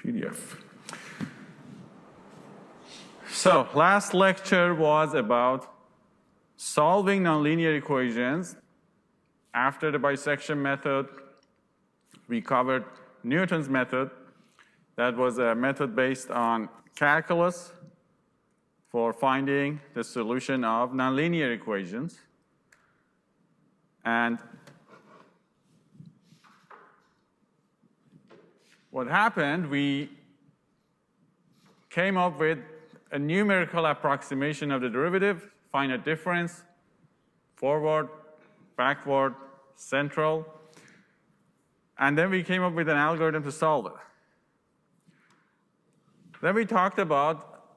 PDF. So last lecture was about solving nonlinear equations. After the bisection method, we covered Newton's method. That was a method based on calculus for finding the solution of nonlinear equations. And what happened, we came up with a numerical approximation of the derivative, find a difference, forward, backward, central, and then we came up with an algorithm to solve it. Then we talked about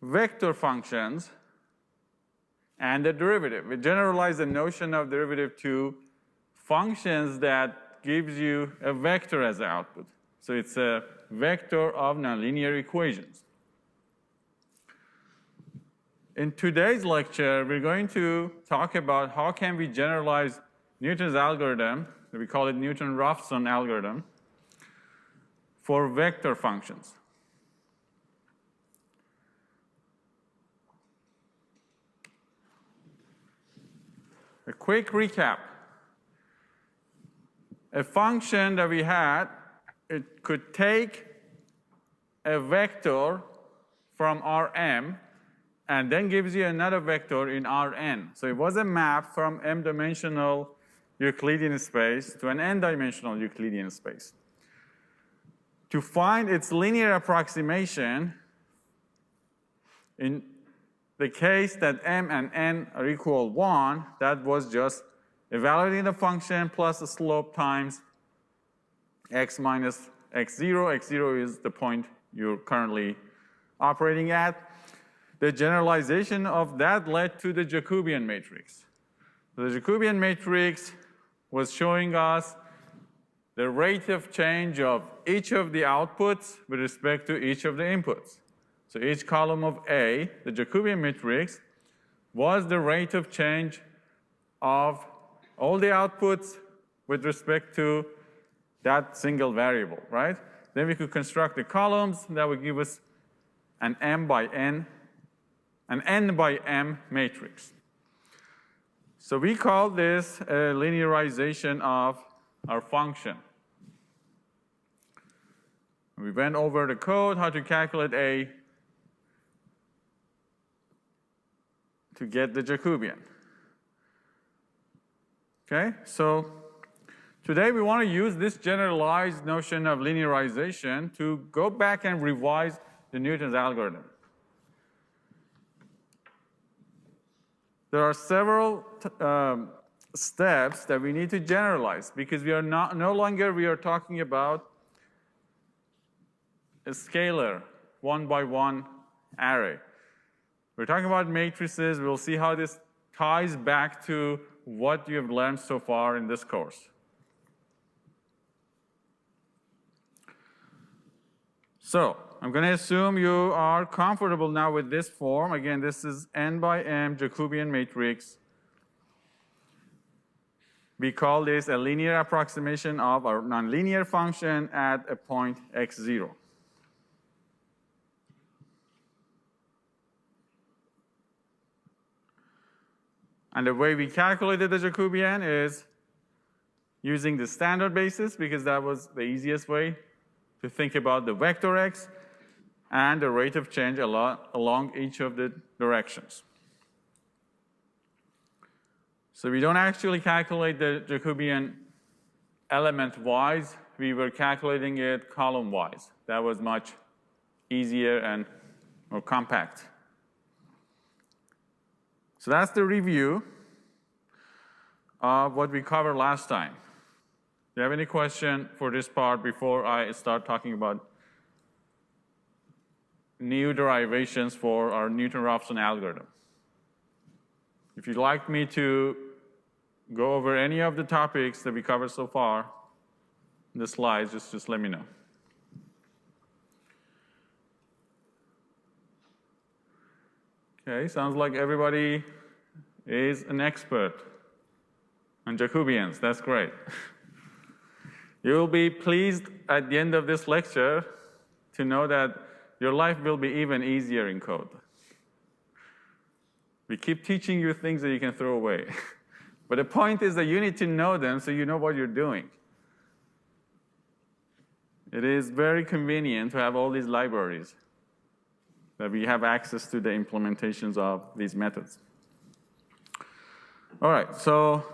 vector functions and the derivative. We generalized the notion of derivative to functions that gives you a vector as the output. So it's a vector of nonlinear equations. In today's lecture, we're going to talk about how can we generalize Newton's algorithm, we call it Newton-Raphson algorithm, for vector functions. A quick recap. A function that we had, it could take a vector from Rm and then gives you another vector in Rn. So it was a map from m-dimensional Euclidean space to an n-dimensional Euclidean space. To find its linear approximation, in the case that m and n are equal 1, that was just evaluating the function plus the slope times x minus x0. x0 is the point you're currently operating at. The generalization of that led to the Jacobian matrix. The Jacobian matrix was showing us the rate of change of each of the outputs with respect to each of the inputs. So each column of A, the Jacobian matrix, was the rate of change of all the outputs with respect to that single variable, right? Then we could construct the columns that would give us an m by n, an n by m matrix. So we call this a linearization of our function. We went over the code, how to calculate A to get the Jacobian. Okay, so today we want to use this generalized notion of linearization to go back and revise the Newton's algorithm. There are several steps that we need to generalize because we are no longer talking about a scalar, one by one array. We're talking about matrices. We'll see how this ties back to what you have learned so far in this course. So I'm going to assume you are comfortable now with this form. Again, this is n by m Jacobian matrix. We call this a linear approximation of our nonlinear function at a point x0. And the way we calculated the Jacobian is using the standard basis, because that was the easiest way to think about the vector x and the rate of change along each of the directions. So we don't actually calculate the Jacobian element-wise. We were calculating it column-wise. That was much easier and more compact. So that's the review of what we covered last time. Do you have any question for this part before I start talking about new derivations for our Newton-Raphson algorithm? If you'd like me to go over any of the topics that we covered so far in the slides, just let me know. Okay, sounds like everybody is an expert on Jacobians. That's great. You will be pleased at the end of this lecture to know that your life will be even easier in code. We keep teaching you things that you can throw away. But the point is that you need to know them so you know what you're doing. It is very convenient to have all these libraries that we have access to the implementations of these methods. All right, so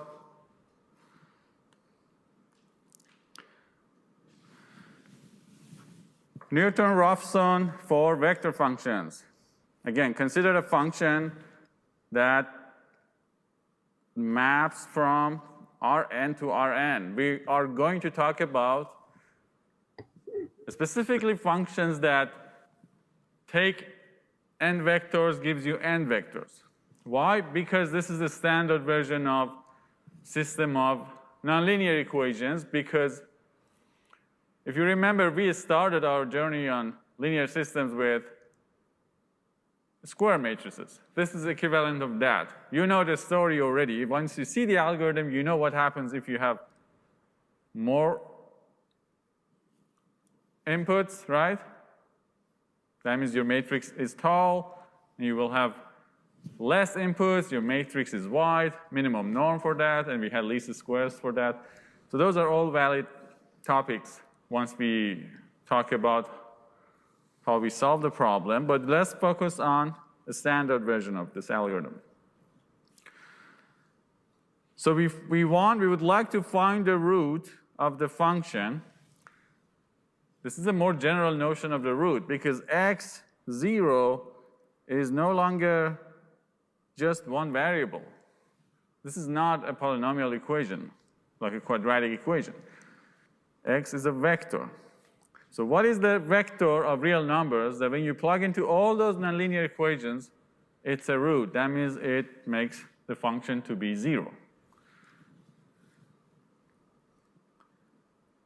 Newton-Raphson for vector functions. Again, consider a function that maps from Rn to Rn. We are going to talk about specifically functions that take n vectors, gives you n vectors. Why? Because this is the standard version of system of nonlinear equations, because if you remember, we started our journey on linear systems with square matrices. This is equivalent of that. You know the story already. Once you see the algorithm, you know what happens if you have more inputs, right? That means your matrix is tall, and you will have less inputs, your matrix is wide, minimum norm for that, and we had least squares for that. So those are all valid topics once we talk about how we solve the problem, but let's focus on the standard version of this algorithm. So we would like to find the root of the function. This is a more general notion of the root, because x0 is no longer just one variable. This is not a polynomial equation, like a quadratic equation. X is a vector. So what is the vector of real numbers that when you plug into all those nonlinear equations, it's a root? That means it makes the function to be 0.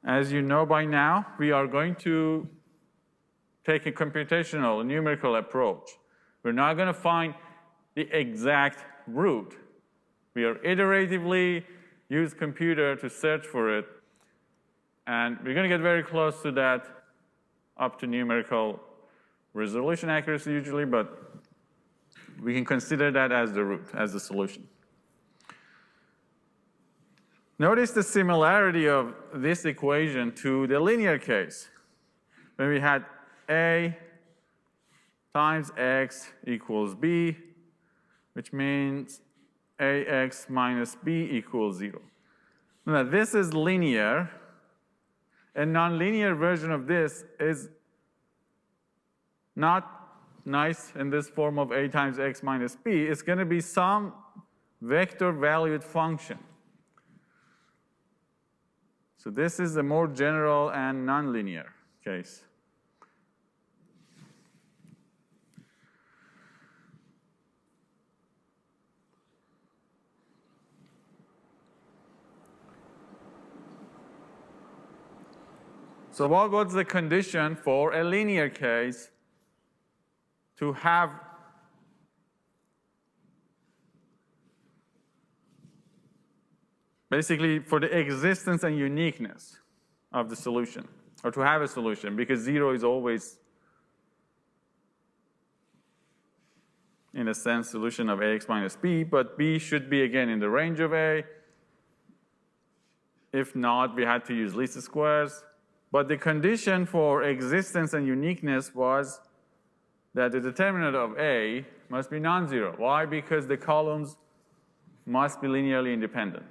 As you know by now, we are going to take a computational, numerical approach. We're not going to find the exact root. We are iteratively use computer to search for it. And we're going to get very close to that up to numerical resolution accuracy usually, but we can consider that as the root, as the solution. Notice the similarity of this equation to the linear case, when we had a times x equals b, which means ax minus b equals 0. Now, this is linear. A nonlinear version of this is not nice in this form of a times x minus b. It's going to be some vector-valued function. So this is a more general and nonlinear case. So what was the condition for a linear case to have basically for the existence and uniqueness of the solution, or to have a solution, because 0 is always, in a sense, solution of ax minus b, but b should be again in the range of a. If not, we had to use least squares. But the condition for existence and uniqueness was that the determinant of A must be non-zero. Why? Because the columns must be linearly independent.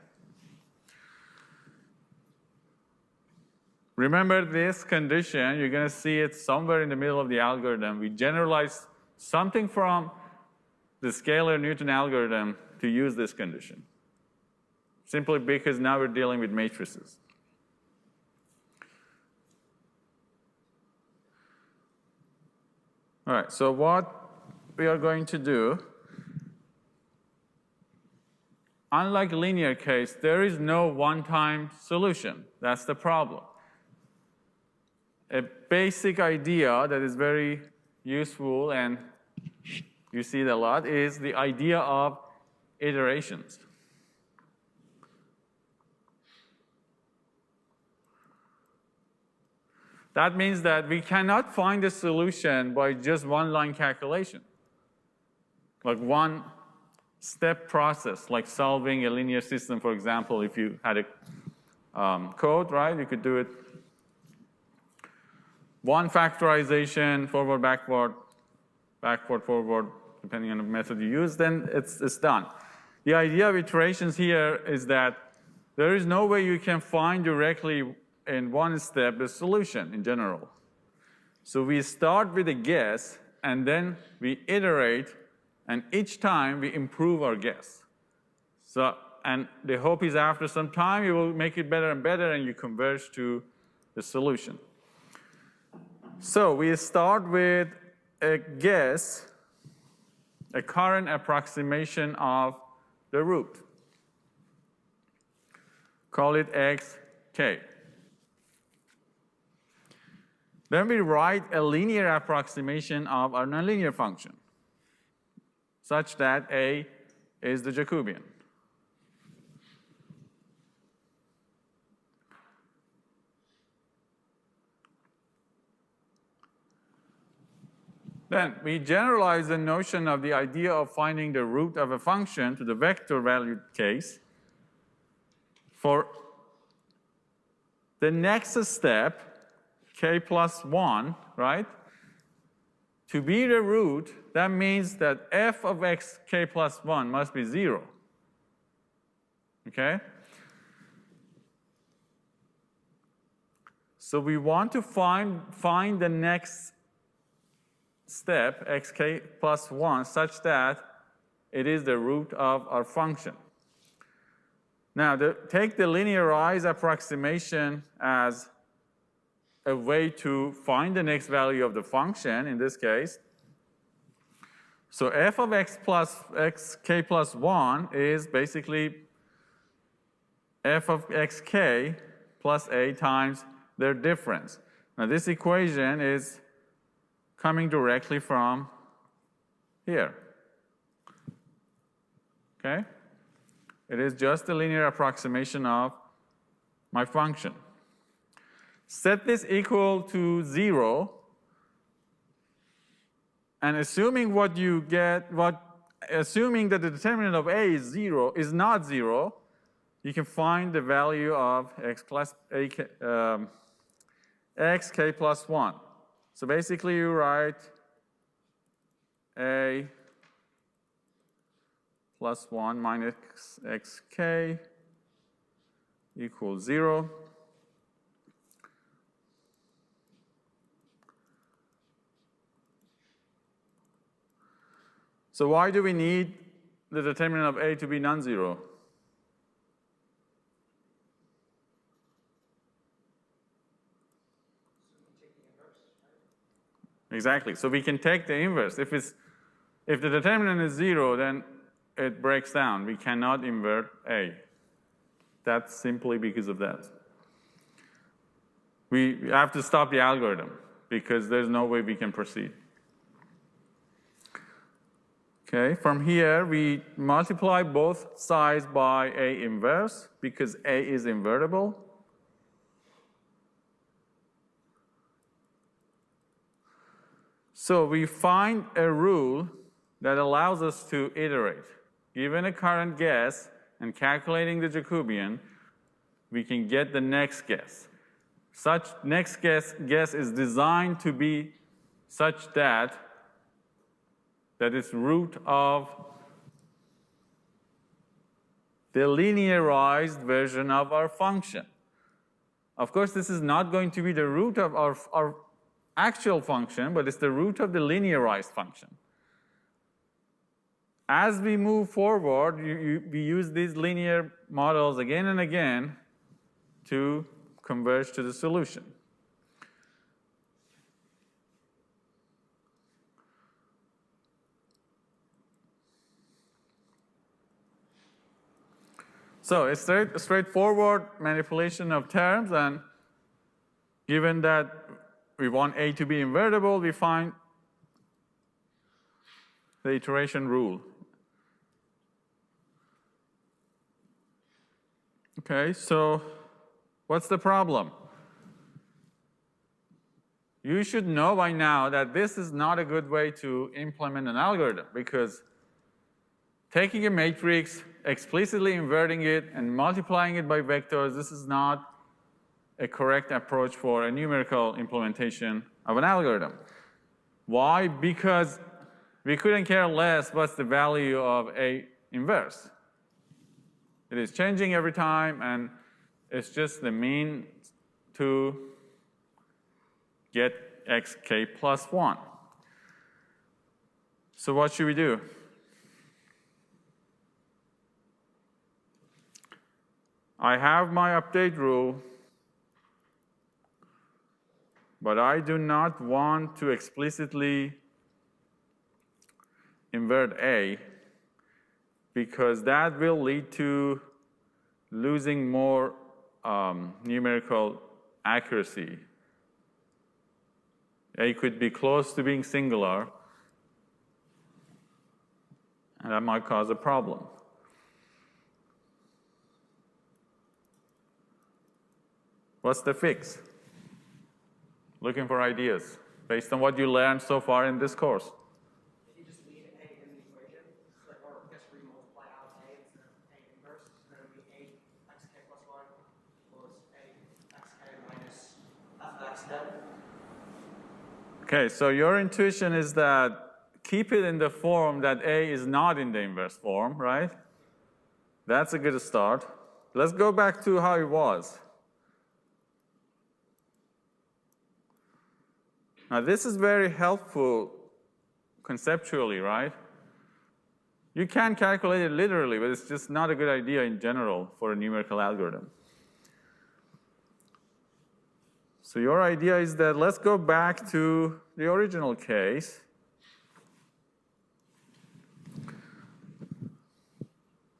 Remember this condition, you're going to see it somewhere in the middle of the algorithm. We generalized something from the scalar Newton algorithm to use this condition, simply because now we're dealing with matrices. All right, so what we are going to do, unlike linear case, there is no one-time solution. That's the problem. A basic idea that is very useful, and you see it a lot, is the idea of iterations. That means that we cannot find a solution by just one-line calculation, like one-step process, like solving a linear system, for example. If you had a code, right, you could do it one factorization, forward, backward, backward, forward, depending on the method you use, then it's done. The idea of iterations here is that there is no way you can find directly in one step the solution in general. So we start with a guess, and then we iterate, and each time we improve our guess. So, and the hope is after some time you will make it better and better, and you converge to the solution. So we start with a guess, a current approximation of the root. Call it xk. Then we write a linear approximation of our nonlinear function, such that A is the Jacobian. Then we generalize the notion of the idea of finding the root of a function to the vector valued case. For the next step, k plus 1, right? To be the root, that means that f of x k plus 1 must be 0. Okay? So we want to find the next step, xk plus 1, such that it is the root of our function. Now, take the linearized approximation as a way to find the next value of the function, in this case. So f of x plus xk plus 1 is basically f of xk plus a times their difference. Now, this equation is coming directly from here. Okay? It is just a linear approximation of my function. Set this equal to 0, and assuming what you get, assuming that the determinant of A is 0, is not 0, you can find the value of xk plus 1. So basically you write A plus 1 minus xk equals 0. So why do we need the determinant of A to be non-zero? Exactly. So we can take the inverse. If the determinant is 0, then it breaks down. We cannot invert A. That's simply because of that. We have to stop the algorithm because there's no way we can proceed. Okay, from here we multiply both sides by A inverse because A is invertible. So we find a rule that allows us to iterate. Given a current guess and calculating the Jacobian, we can get the next guess. Such next guess is designed to be such that it's root of the linearized version of our function. Of course, this is not going to be the root of our actual function, but it's the root of the linearized function. As we move forward, we use these linear models again and again to converge to the solution. So it's a straightforward manipulation of terms, and given that we want A to be invertible, we find the iteration rule. Okay, so what's the problem? you should know by now that this is not a good way to implement an algorithm, because taking a matrix, explicitly inverting it, and multiplying it by vectors, this is not a correct approach for a numerical implementation of an algorithm. Why? Because we couldn't care less what's the value of A inverse. It is changing every time, and it's just the mean to get xk plus 1. So what should we do? I have my update rule, but I do not want to explicitly invert A, because that will lead to losing more numerical accuracy. A could be close to being singular, and that might cause a problem. What's the fix? Looking for ideas based on what you learned so far in this course. If you just leave A in the equation, or just remultiply out A instead of A inverse, then it would be A xk plus 1 equals A xk minus f of x del. Okay, so your intuition is that keep it in the form that A is not in the inverse form, right? That's a good start. Let's go back to how it was. Now, this is very helpful conceptually, right? You can calculate it literally, but it's just not a good idea in general for a numerical algorithm. So your idea is that let's go back to the original case.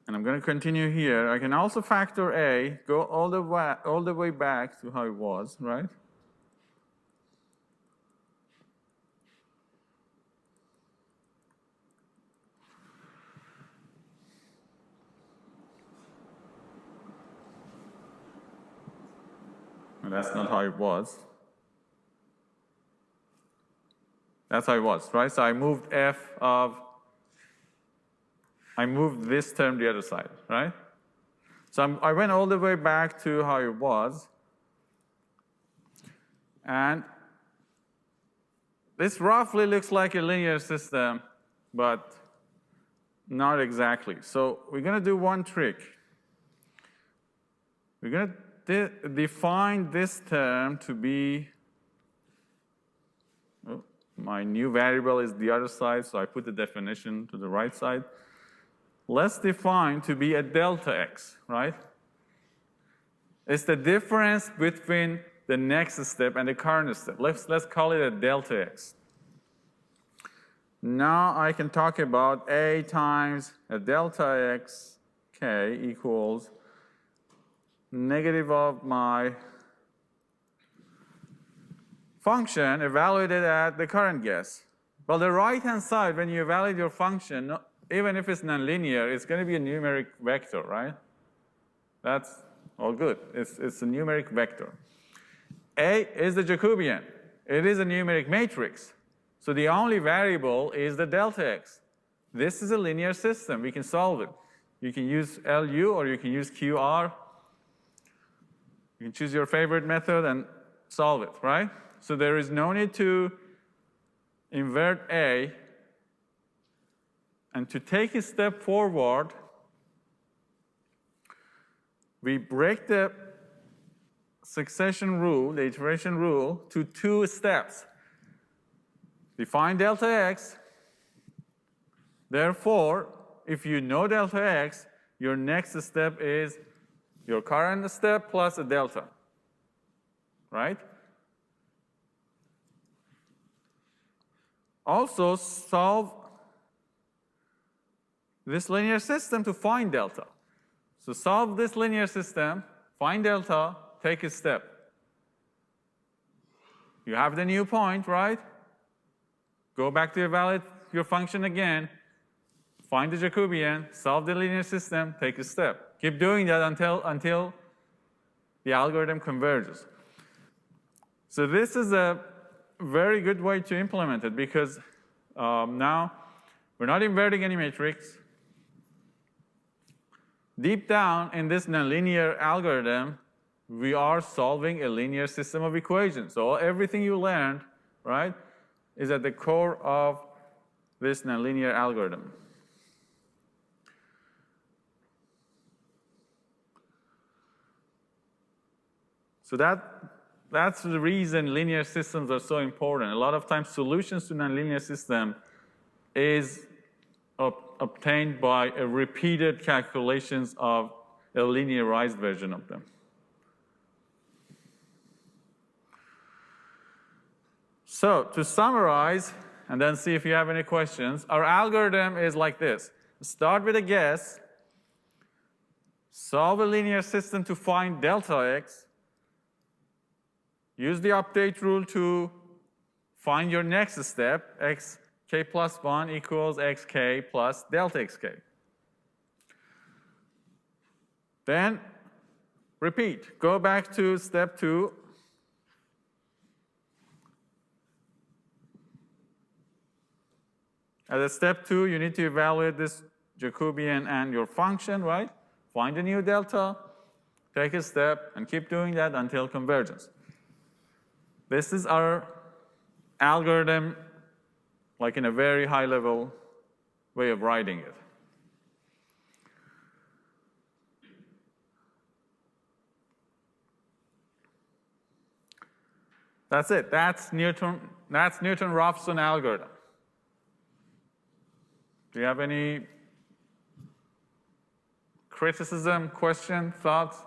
And I'm going to continue here. I can also factor A, go all the way back to how it was, right? And that's not how it was. That's how it was, right? So I moved I moved this term the other side, right? So I went all the way back to how it was. And this roughly looks like a linear system, but not exactly. So we're going to do one trick. We're going to define this term to be, oh, my new variable is the other side, so I put the definition to the right side. Let's define to be a delta x, right? It's the difference between the next step and the current step. Let's call it a delta x. Now I can talk about A times a delta x k equals negative of my function evaluated at the current guess. Well, the right-hand side, when you evaluate your function, even if it's nonlinear, it's going to be a numeric vector, right? That's all good. It's a numeric vector. A is the Jacobian. It is a numeric matrix. So the only variable is the delta x. This is a linear system. We can solve it. You can use LU or you can use QR. You can choose your favorite method and solve it, right? So there is no need to invert A. And to take a step forward, we break the succession rule, the iteration rule, to 2 steps. Define delta x. Therefore, if you know delta x, your next step is your current step plus a delta, right? Also, solve this linear system to find delta. So solve this linear system, find delta, take a step. You have the new point, right? Go back to evaluate your function again, find the Jacobian, solve the linear system, take a step. Keep doing that until the algorithm converges. So this is a very good way to implement it because now we're not inverting any matrix. Deep down in this nonlinear algorithm, we are solving a linear system of equations. So everything you learned, right, is at the core of this nonlinear algorithm. So that's the reason linear systems are so important. A lot of times solutions to nonlinear system is obtained by a repeated calculations of a linearized version of them. So to summarize, and then see if you have any questions, our algorithm is like this. Start with a guess, solve a linear system to find delta x, use the update rule to find your next step, xk plus 1 equals xk plus delta xk. Then repeat. Go back to step 2. At a step 2, you need to evaluate this Jacobian and your function, right? Find a new delta, take a step, and keep doing that until convergence. This is our algorithm, like in a very high-level way of writing it. That's it. That's Newton-Raphson algorithm. Do you have any criticism, question, thoughts?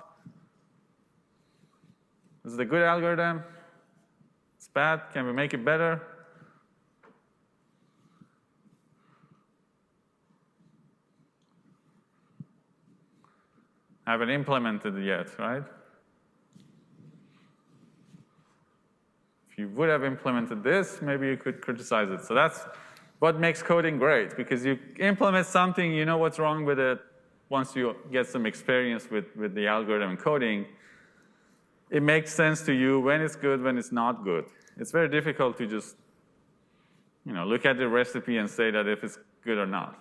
Is it a good algorithm? It's bad. Can we make it better? Haven't implemented it yet, right? If you would have implemented this, maybe you could criticize it. So that's what makes coding great, because you implement something, you know what's wrong with it. Once you get some experience with the algorithm and coding, it makes sense to you when it's good, when it's not good. It's very difficult to just, look at the recipe and say that if it's good or not.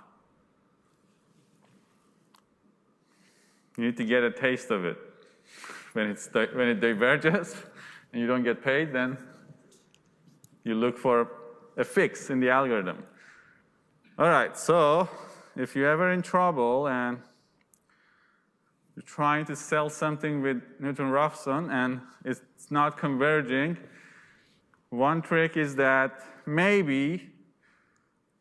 You need to get a taste of it. When it diverges and you don't get paid, then you look for a fix in the algorithm. All right, so if you're ever in trouble and you're trying to sell something with Newton-Raphson and it's not converging, one trick is that maybe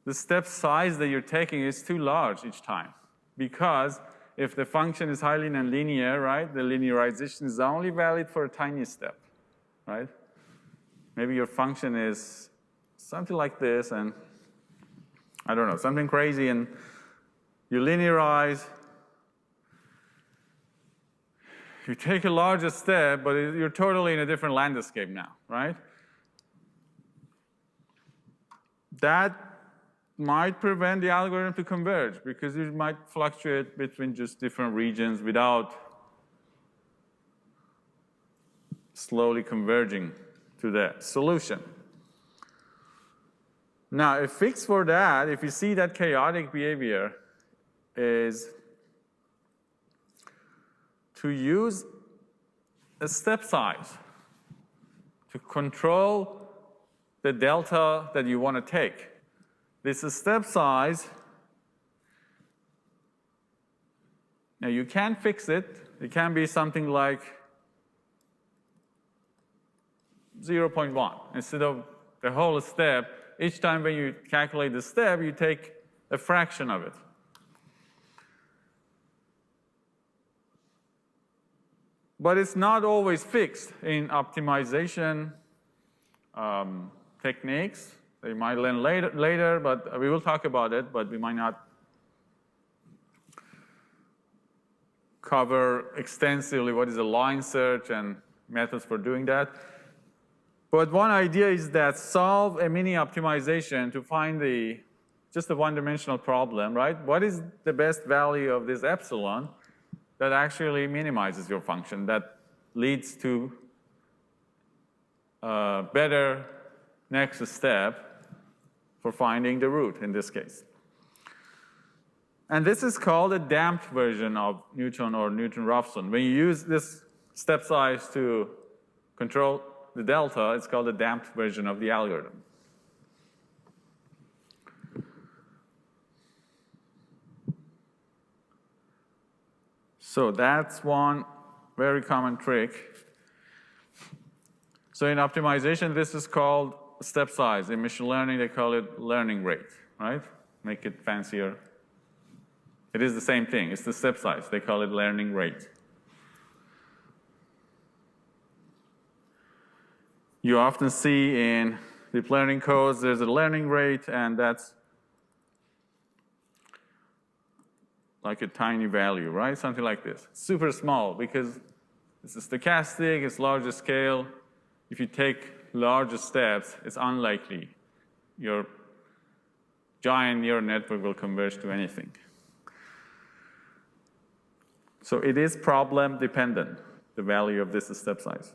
the step size that you're taking is too large each time. Because if the function is highly nonlinear, right, the linearization is only valid for a tiny step, right? Maybe your function is something like this, and I don't know, something crazy, and you linearize. You take a larger step, but you're totally in a different landscape now, right? That might prevent the algorithm to converge, because it might fluctuate between just different regions without slowly converging to the solution. Now, a fix for that, if you see that chaotic behavior, is to use a step size to control the delta that you want to take. This is step size. Now, you can fix it. It can be something like 0.1 instead of the whole step. Each time when you calculate the step, you take a fraction of it. But it's not always fixed in optimization techniques. You might learn later, but we will talk about it, but we might not cover extensively what is a line search and methods for doing that. But one idea is that solve a mini optimization to find just a one-dimensional problem, right? What is the best value of this epsilon that actually minimizes your function, that leads to better next step for finding the root in this case. And this is called a damped version of Newton or Newton-Raphson. When you use this step size to control the delta, it's called a damped version of the algorithm. So that's one very common trick. So in optimization, this is called step size. In machine learning, they call it learning rate, right? Make it fancier. It is the same thing. It's the step size. They call it learning rate. You often see in deep learning codes, there's a learning rate, and that's like a tiny value, right? Something like this. Super small, because it's stochastic, it's larger scale. If you take larger steps, it's unlikely your giant neural network will converge to anything. So it is problem dependent, the value of this step size.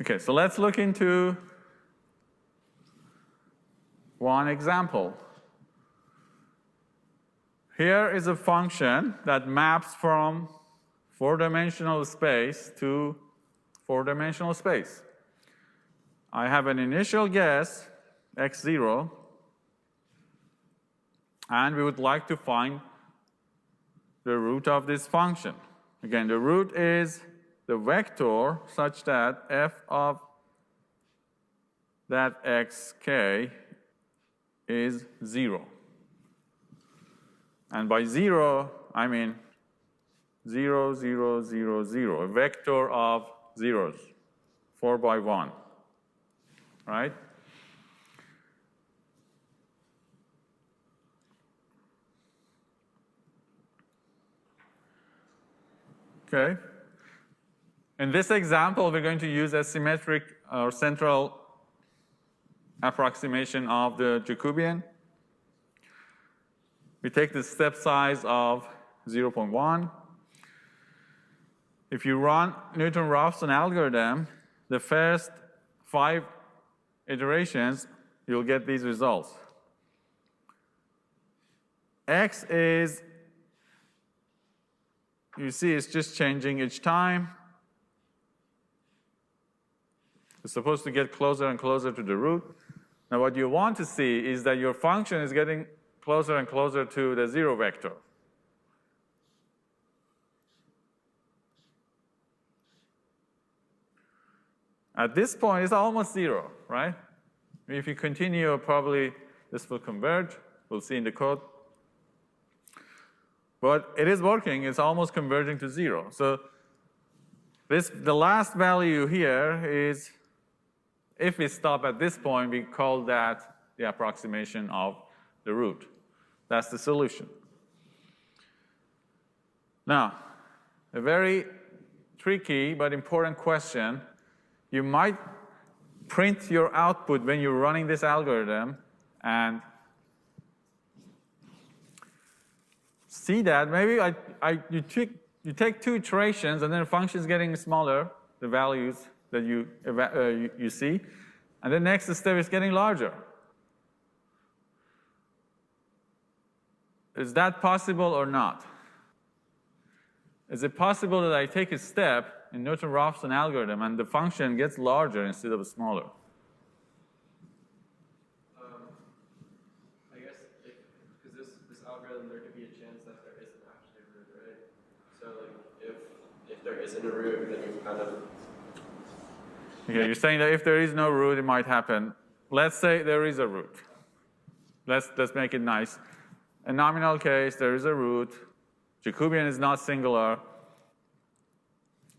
Okay, so let's look into one example. Here is a function that maps from four-dimensional space to four-dimensional space. I have an initial guess, x0, and we would like to find the root of this function. Again, the root is the vector such that f of that xk is 0. And by 0, I mean 0, 0, 0, 0, a vector of zeros, 4 by 1, right? Okay. In this example, we're going to use a symmetric or central approximation of the Jacobian. We take the step size of 0.1. If you run Newton-Raphson algorithm, the first 5 iterations, you'll get these results. X is, you see, it's just changing each time. It's supposed to get closer and closer to the root. Now, what you want to see is that your function is getting closer and closer to the 0 vector. At this point, it's almost 0, right? If you continue, probably this will converge. We'll see in the code. But it is working. It's almost converging to 0. So the last value here is, if we stop at this point, we call that the approximation of the root. That's the solution. Now, a very tricky but important question. You might print your output when you're running this algorithm and see that maybe you take 2 iterations and then the function is getting smaller, the values that you see, and the next step is getting larger. Is that possible or not? Is it possible that I take a step in Newton-Raphson algorithm and the function gets larger instead of smaller? I guess because this algorithm, there could be a chance that there isn't actually a root, right? So like if there isn't a root, then you kind of. Okay, you're saying that if there is no root, it might happen. Let's say there is a root. Let's make it nice. In nominal case, there is a root. Jacobian is not singular.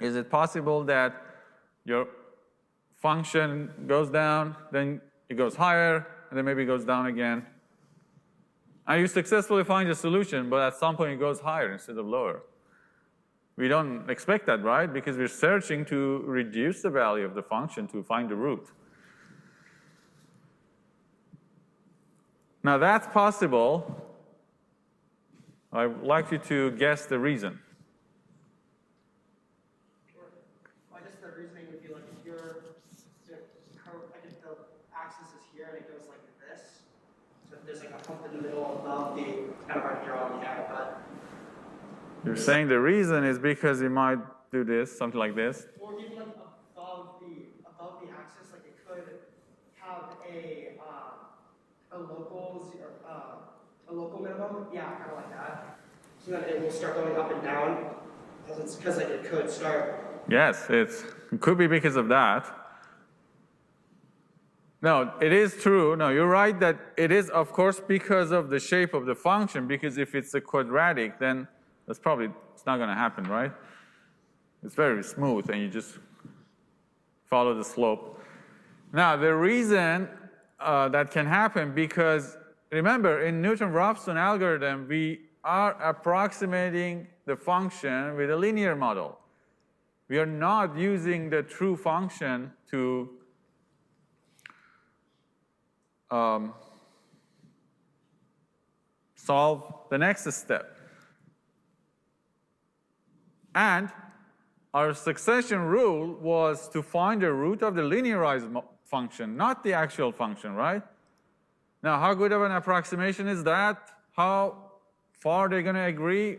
Is it possible that your function goes down, then it goes higher, and then maybe it goes down again? And you successfully find a solution, but at some point it goes higher instead of lower. We don't expect that, right? Because we're searching to reduce the value of the function to find the root. Now that's possible. I'd like you to guess the reason. I guess the reasoning would be like if you're So the axis is here and it goes like this. So there's like a hump in the middle above the, it's kind of hard to draw on the eye, but. You're saying the reason is because you might do this, something like this? Or even like above the axis, like it could have a local minimum, yeah, kind of like that. So then it will start going up and down, because like it could start. Yes, it could be because of that. No, it is true. No, you're right that it is, of course, because of the shape of the function, because if it's a quadratic, then it's not going to happen, right? It's very smooth, and you just follow the slope. Now, the reason that can happen, because remember, in Newton-Raphson algorithm, we are approximating the function with a linear model. We are not using the true function to solve the next step. And our succession rule was to find the root of the linearized function, not the actual function, right? Now, how good of an approximation is that? How far they're going to agree?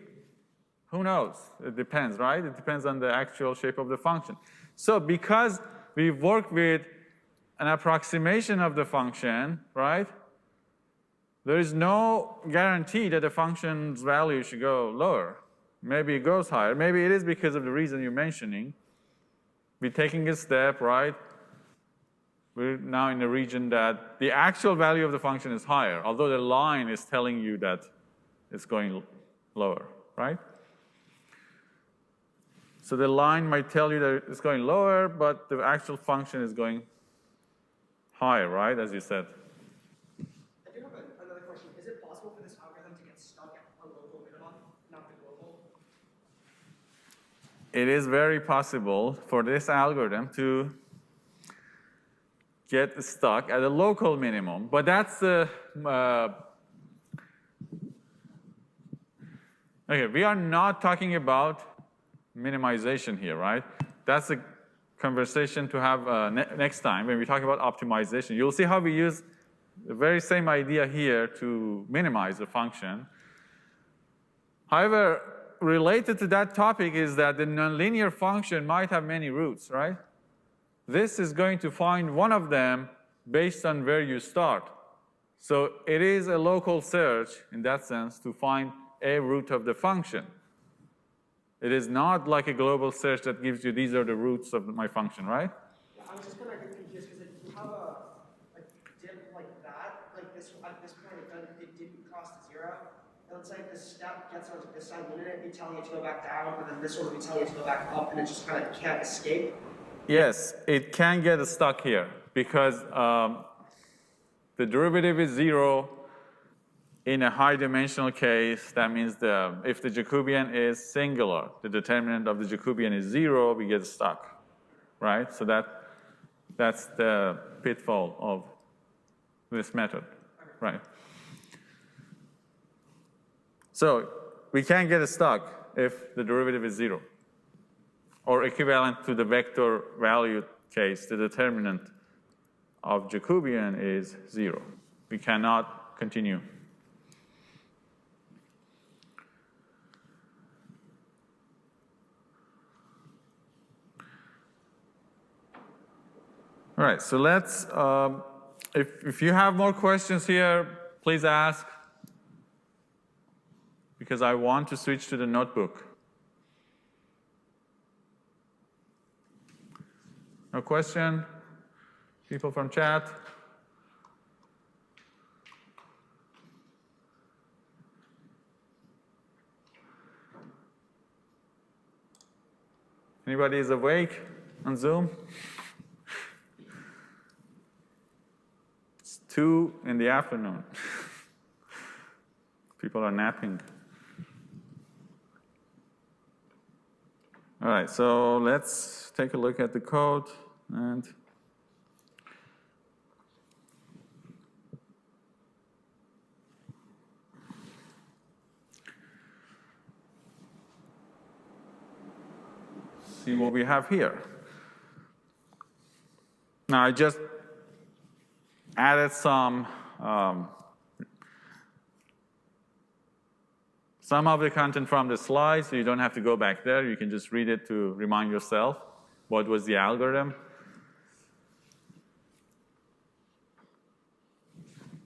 Who knows? It depends, right? It depends on the actual shape of the function. So because we work with an approximation of the function, right, there is no guarantee that the function's value should go lower. Maybe it goes higher. Maybe it is because of the reason you're mentioning. We're taking a step, right? We're now in a region that the actual value of the function is higher, although the line is telling you that it's going lower, right? So the line might tell you that it's going lower, but the actual function is going higher, right, as you said. I do have another question. Is it possible for this algorithm to get stuck at a local minimum, not the global? It is very possible for this algorithm to get stuck at a local minimum, but that's okay, we are not talking about minimization here, right? That's a conversation to have next time when we talk about optimization. You'll see how we use the very same idea here to minimize the function. However, related to that topic is that the nonlinear function might have many roots, right? This is going to find one of them based on where you start. So it is a local search, in that sense, to find a root of the function. It is not like a global search that gives you, these are the roots of my function, right? Yeah, I was just kind of confused because if you have a dip like that, like this, at this point it didn't cross the zero. And let's say this step gets onto this side, wouldn't it be telling it to go back down, and then this one would be telling it to go back up, and it just kind of can't escape? Yes, it can get stuck here because the derivative is 0. In a high-dimensional case, that means if the Jacobian is singular, the determinant of the Jacobian is 0, we get stuck, right? So that's the pitfall of this method, right? So we can get stuck if the derivative is 0. Or equivalent to the vector value case, the determinant of Jacobian is 0. We cannot continue. All right, so let's, if you have more questions here, please ask, because I want to switch to the notebook. No question? People from chat? Anybody is awake on Zoom? It's 2 in the afternoon. People are napping. All right, so let's take a look at the code and see what we have here. Now I just added some of the content from the slide, so you don't have to go back there. You can just read it to remind yourself what was the algorithm.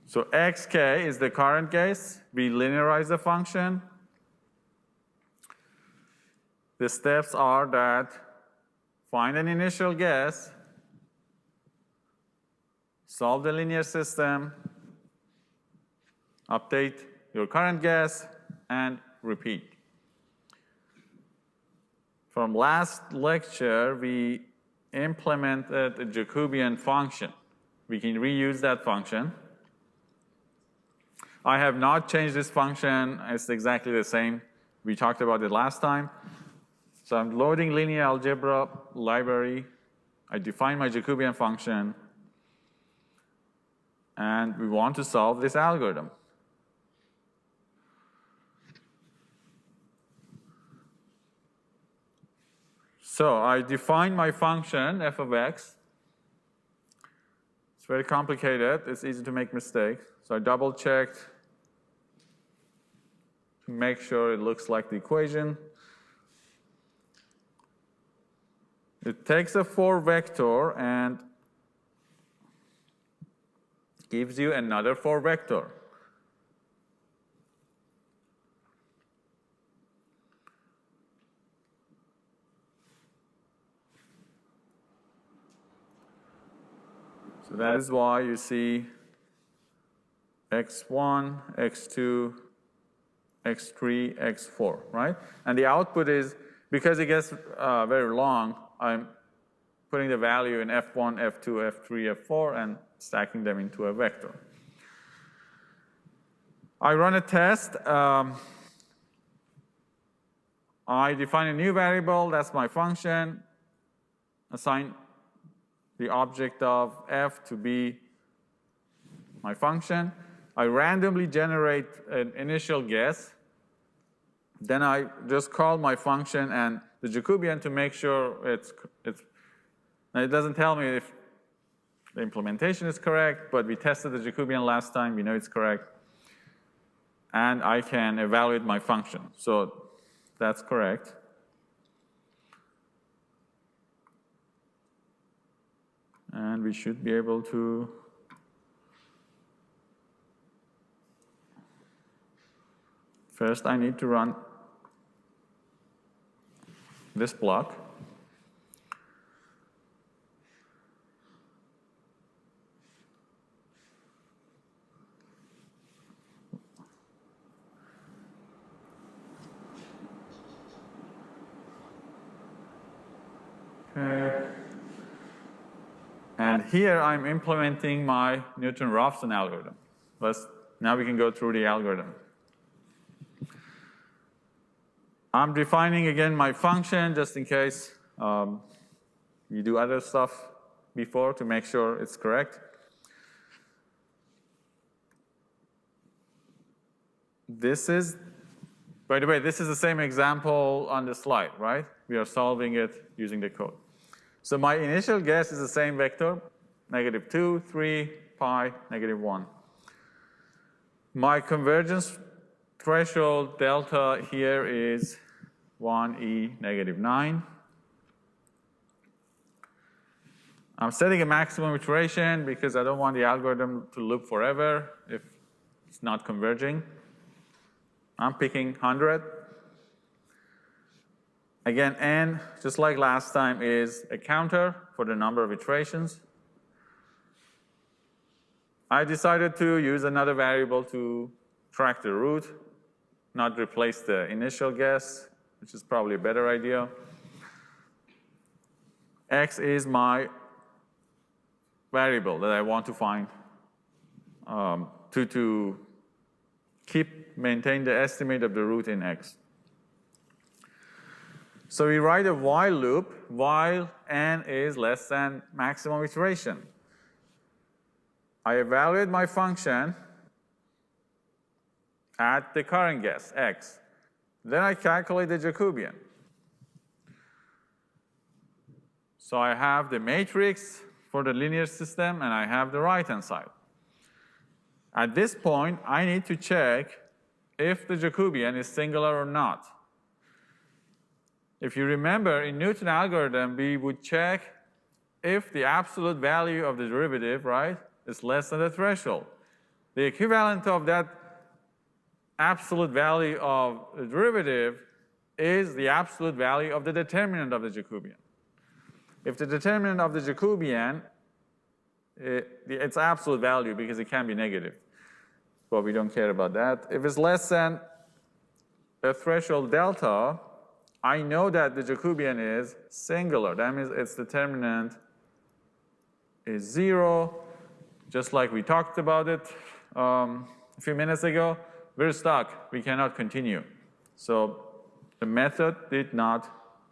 So xk is the current guess. We linearize the function. The steps are that find an initial guess, solve the linear system, update your current guess, and repeat. From last lecture, we implemented a Jacobian function. We can reuse that function. I have not changed this function. It's exactly the same. We talked about it last time. So I'm loading linear algebra library. I define my Jacobian function. And we want to solve this algorithm. So I define my function, f of x. It's very complicated. It's easy to make mistakes. So I double-checked to make sure it looks like the equation. It takes a 4-vector and gives you another 4-vector. So that is why you see x1, x2, x3, x4, right? And the output is, because it gets very long, I'm putting the value in f1, f2, f3, f4, and stacking them into a vector. I run a test. I define a new variable. That's my function. Assign the object of f to be my function. I randomly generate an initial guess. Then I just call my function and the Jacobian to make sure now it doesn't tell me if the implementation is correct, but we tested the Jacobian last time. We know it's correct. And I can evaluate my function. So that's correct. And we should be able to first I need to run this block. Okay. And here I'm implementing my Newton-Raphson algorithm. Now we can go through the algorithm. I'm defining again my function just in case you do other stuff before to make sure it's correct. This is, by the way, this is the same example on the slide, right? We are solving it using the code. So my initial guess is the same vector, -2, 3, pi, -1. My convergence threshold delta here is 1e -9. I'm setting a maximum iteration because I don't want the algorithm to loop forever if it's not converging. I'm picking 100. Again, n, just like last time, is a counter for the number of iterations. I decided to use another variable to track the root, not replace the initial guess, which is probably a better idea. X is my variable that I want to find to maintain the estimate of the root in X. So we write a while loop while n is less than maximum iteration. I evaluate my function at the current guess, x. Then I calculate the Jacobian. So I have the matrix for the linear system, and I have the right-hand side. At this point, I need to check if the Jacobian is singular or not. If you remember, in Newton algorithm, we would check if the absolute value of the derivative, right, is less than the threshold. The equivalent of that absolute value of the derivative is the absolute value of the determinant of the Jacobian. If the determinant of the Jacobian, it's absolute value because it can be negative, but we don't care about that. If it's less than a threshold delta, I know that the Jacobian is singular. That means its determinant is 0, just like we talked about it a few minutes ago. We're stuck. We cannot continue. So the method did not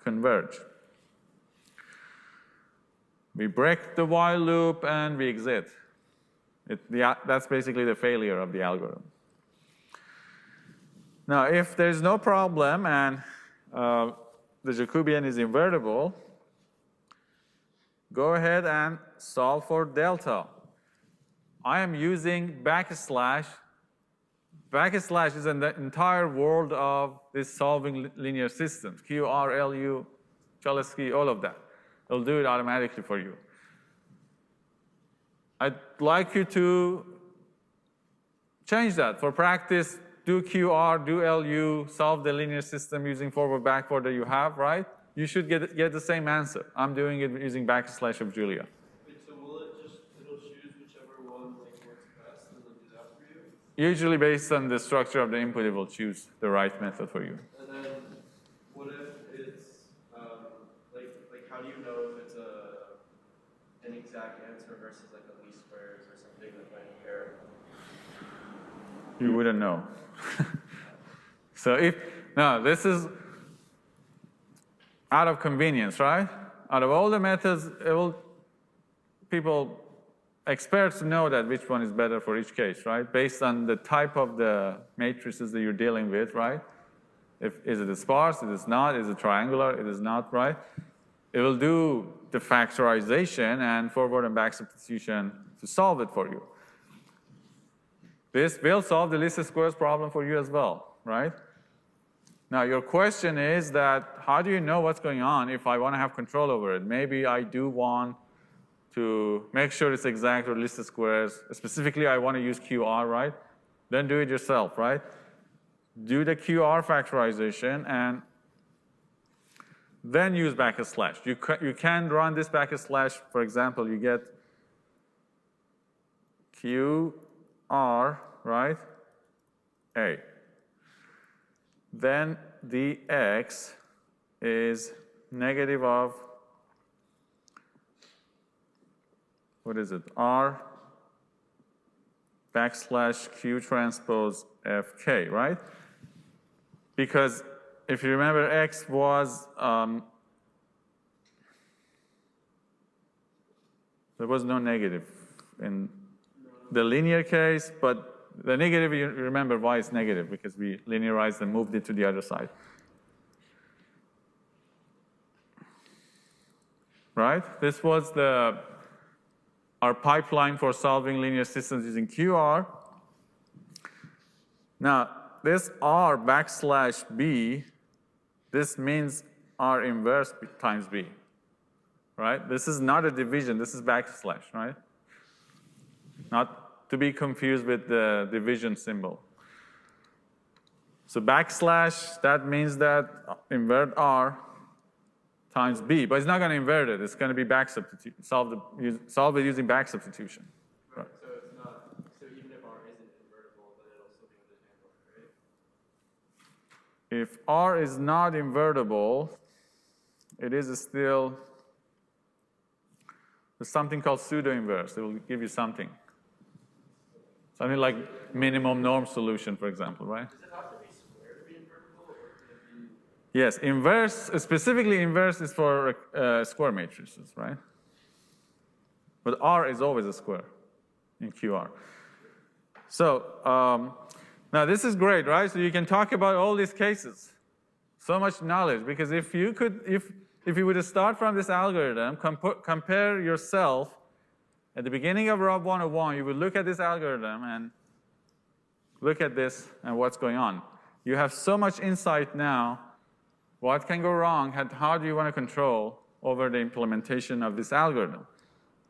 converge. We break the while loop and we exit. That's basically the failure of the algorithm. Now, if there's no problem and the Jacobian is invertible, go ahead and solve for delta. I am using backslash. Backslash is in the entire world of this solving linear systems. Q, R, L, U, Cholesky, all of that. It'll do it automatically for you. I'd like you to change that. For practice, do QR, do LU, solve the linear system using forward, backward that you have, right? You should get the same answer. I'm doing it using backslash of Julia. Wait, so it'll choose whichever one works best and then do that for you? Usually based on the structure of the input, it will choose the right method for you. And then what if it's, like how do you know if it's an exact answer versus like a least squares or something that might error? You wouldn't know. So this is out of convenience, right? Out of all the methods, experts know that which one is better for each case, right? Based on the type of the matrices that you're dealing with, right? Is it a sparse? It is not. Is it triangular? It is not, right? It will do the factorization and forward and back substitution to solve it for you. This will solve the least squares problem for you as well, right? Now, your question is that how do you know what's going on if I want to have control over it? Maybe I do want to make sure it's exact or least squares. Specifically, I want to use QR, right? Then do it yourself, right? Do the QR factorization and then use backslash. You can run this backslash. For example, you get QR, right? A. Then the x is negative of, what is it? R backslash Q transpose FK, right? Because if you remember, x was, there was no negative in the linear case, but the negative, you remember why it's negative, because we linearized and moved it to the other side. Right? This was our pipeline for solving linear systems using QR. Now, this R backslash B, this means R inverse times B. Right? This is not a division, this is backslash, right? Not to be confused with the division symbol. So backslash, that means that invert R times B, but it's not going to invert it. It's going to be back substitute. Solve it using back substitution. Right. So it's not. So even if R isn't invertible, then it'll still be with the handle, right? If R is not invertible, it is still. There's something called pseudo-inverse. It will give you something. Something like minimum norm solution, for example, right? Does it have to be square to be invertible, or can it be? Yes, inverse, specifically inverse is for square matrices, right? But R is always a square in QR. So now this is great, right? So you can talk about all these cases. So much knowledge, because if you would start from this algorithm, compare yourself At the beginning of Rob 101, you will look at this algorithm and look at this and what's going on. You have so much insight now. What can go wrong? How do you want to control over the implementation of this algorithm?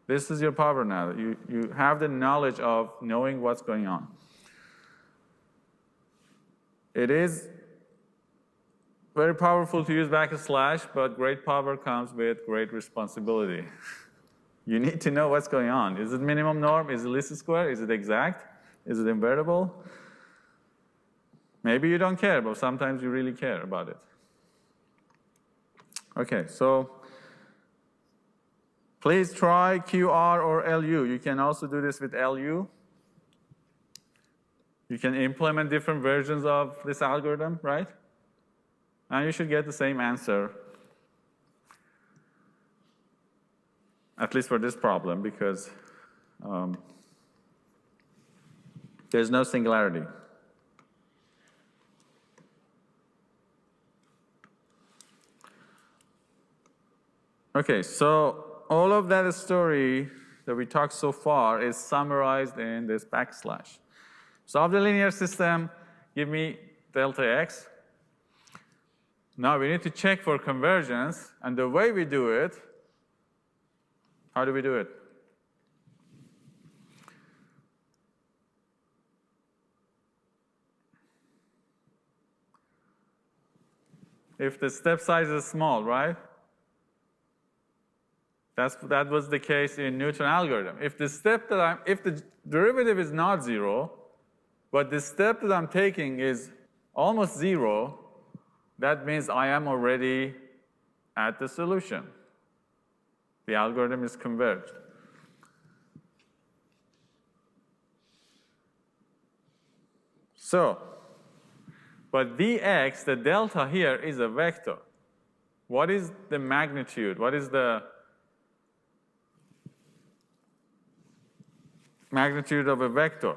This is your power now. You have the knowledge of knowing what's going on. It is very powerful to use backslash, but great power comes with great responsibility. You need to know what's going on. Is it minimum norm? Is it least square? Is it exact? Is it invertible? Maybe you don't care, but sometimes you really care about it. Okay, so please try QR or LU. You can also do this with LU. You can implement different versions of this algorithm, right? And you should get the same answer, at least for this problem, because there's no singularity. Okay, so all of that story that we talked so far is summarized in this backslash. Solve the linear system, give me delta x. Now we need to check for convergence, and the way we do it, how do we do it? If the step size is small, right? That was the case in Newton algorithm. If the derivative is not 0, but the step that I'm taking is almost 0, that means I am already at the solution. The algorithm is converged. So, but dx, the delta here, is a vector. What is the magnitude? What is the magnitude of a vector?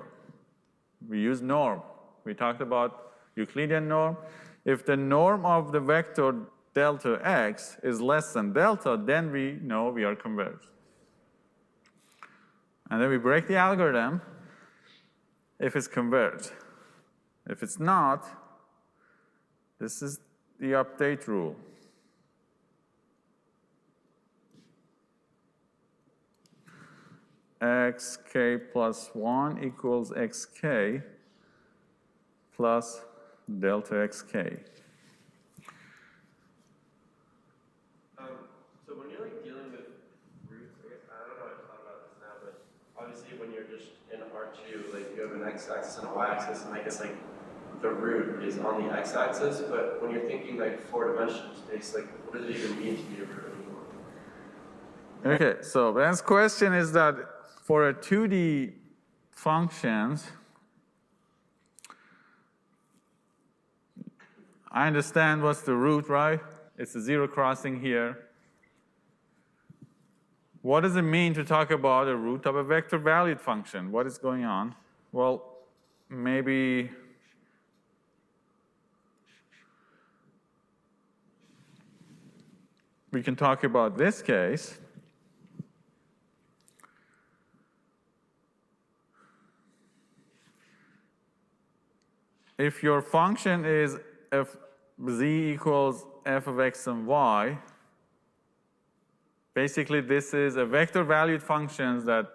We use norm. We talked about Euclidean norm. If the norm of the vector delta x is less than delta, then we know we are converged. And then we break the algorithm if it's converged. If it's not, this is the update rule. Xk plus 1 equals xk plus delta xk. So when you're like dealing with roots, I guess I don't know how to talk about this now, but obviously when you're just in R2, like you have an x-axis and a y-axis, and I guess like the root is on the x-axis, but when you're thinking like four-dimensional space, like what does it even mean to be a root anymore? Okay, so Ben's question is that for a 2D functions, I understand what's the root, right? It's a zero crossing here. What does it mean to talk about a root of a vector valued function? What is going on? Well, maybe we can talk about this case. If your function is f z equals f of x and y, basically this is a vector valued function that